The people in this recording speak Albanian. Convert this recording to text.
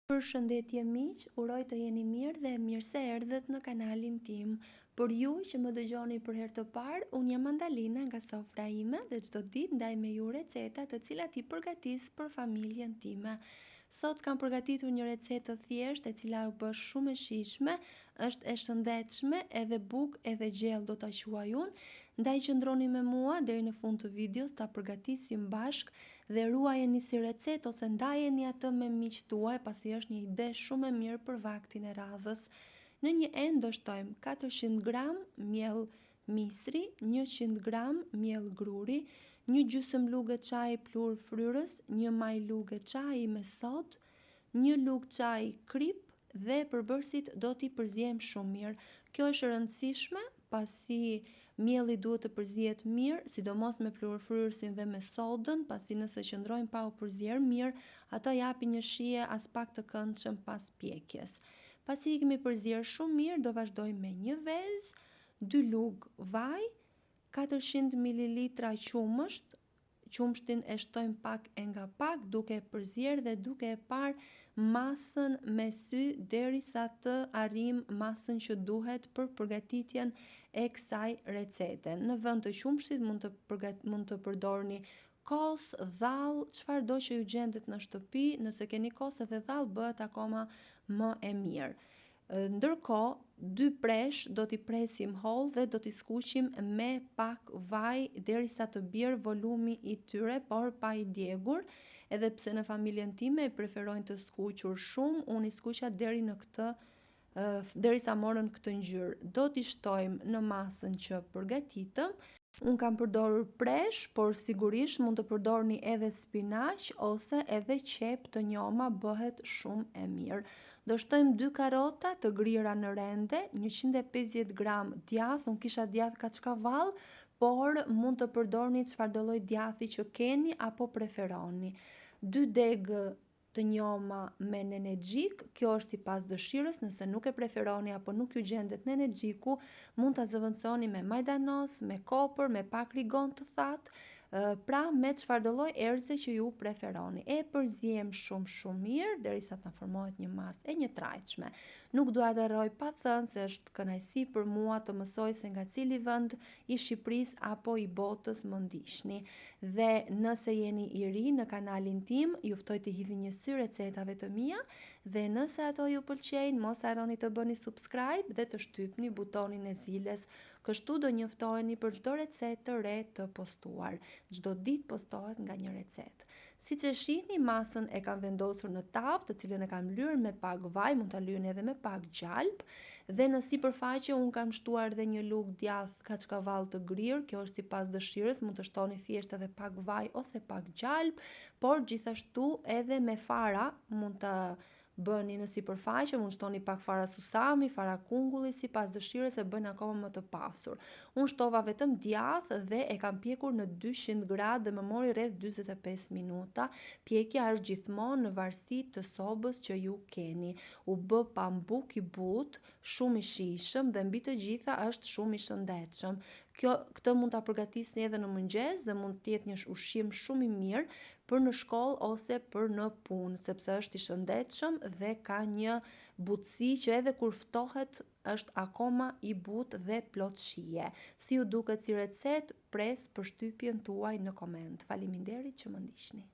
Përshëndetje miq, uroj të jeni mirë dhe mirë se erdhët në kanalin tim. Për ju që më dëgjoni për herë të parë, unë jam Mandalina nga sofra ime dhe çdo ditë ndaj me ju receta të cilat i përgatis për familjen time. Sot kam përgatitur një recetë të thjeshtë e cila u bë shumë e shijshme, është e shëndetshme, edhe bukë edhe gjellë do ta quaj unë. Ndaj qëndroni me mua deri në fund të videos, ta përgatisim bashk dhe ruajeni si recetë ose ndajeni atë me miqtë tuaj, pasi është një ide shumë e mirë për vaktin e radhës. Në një enë do shtojmë 400 gram miell misri, 100 gram miell gruri, një gjysmë lugë çaji plur fryrës, një maj lugë çaji me sod, një lugë çaji krip dhe përbërësit do t'i përziejmë shumë mirë. Kjo është e rëndësishme pasi mielli duhet të përzihet mirë, sidomos me plur fryrësin dhe me sodën, pasi nëse qëndrojnë pa u përzier mirë, ato japin një shije as pak të këndshëm pas pjekjes. Pasi i kemi përzier shumë mirë, do vazhdojmë me një vezë, 2 lugë vaj, 400 ml qumësht. Qumshtin e shtojmë pak e nga pak, duke e përzier dhe duke e parë masën me sy derisa të arrijmë masën që duhet për përgatitjen e kësaj recete. Në vend të qumshtit mund të përdorni kos, dhall, çfarëdo që ju gjendet në shtëpi. Nëse keni kos edhe dhall, bëhet akoma më e mirë. Ndërkohë, 2 presh do t'i presim holl dhe do t'i skuqim me pak vaj derisa të bjerë volumi i tyre, por pa i djegur. Edhe pse në familjen time e preferojnë të skuqur shumë, unë i skuqa derisa morën këtë ngjyrë. Do t'i shtojmë në masën që përgatitëm. Unë kam përdorur presh, por sigurisht mund të përdorni edhe spinaq ose edhe qep të njoma, bëhet shumë e mirë. Do shtojmë 2 karota të grira në rende, 150 gram djath, unë kisha djath kaçkavall, por mund të përdorni çfarëdo lloj djathi që keni apo preferoni. 2 degë të njoma me nenexhik, kjo është sipas dëshirës, nëse nuk e preferoni apo nuk ju gjendet nenexhiku, mund ta zëvendësoni me majdanos, me kopër, me pak rigon të thatë, pra me çfarëdo lloj erëze që ju preferoni. E përziejmë shumë mirë derisa të formohet një masë e njëtrajtshme. Nuk dua të harroj pa thënë se është kënaqësi për mua të mësoj se nga cili vend i Shqipërisë apo i botës më ndiqni. Dhe nëse jeni i ri në kanalin tim, ju ftoj të hidhni një sy recetave të mia dhe nëse ato ju pëlqejnë, mos harroni të bëni subscribe dhe të shtypni butonin e zilës. Kështu do njoftoheni për çdo recetë të re të postuar. Çdo ditë postohet nga një recetë. Siç e shihni, masën e kam vendosur në tavë, të cilën e kam lyer me pak vaj, mund ta lyeni edhe me pak gjalp, dhe në sipërfaqe unë kam shtuar edhe një lugë djath kaçkavall të grirë, kjo është sipas dëshirës, mund të shtoni thjesht edhe pak vaj ose pak gjalp, por gjithashtu edhe me fara mund ta bëni në sipërfaqe, mund shtoni pak fara susami, fara kungulli, sipas dëshirës e bën akoma më të pasur. Unë shtova vetëm djath dhe e kam pjekur në 200 gradë dhe më mori rreth 45 minuta. Pjekja është gjithmonë në varësi të sobës që ju keni. U bë pambuk i butë, shumë i shijshëm dhe mbi të gjitha është shumë i shëndetshëm. Këtë mund ta përgatisni edhe në mëngjes dhe mund të jetë një ushqim shumë i mirë për në shkollë ose për në punë, sepse është i shëndetshëm dhe ka një butësi që edhe kur ftohet është akoma i butë dhe plot shije. Si ju duket si recetë, pres përshtypjen tuaj në koment. Faleminderit që më ndiqni.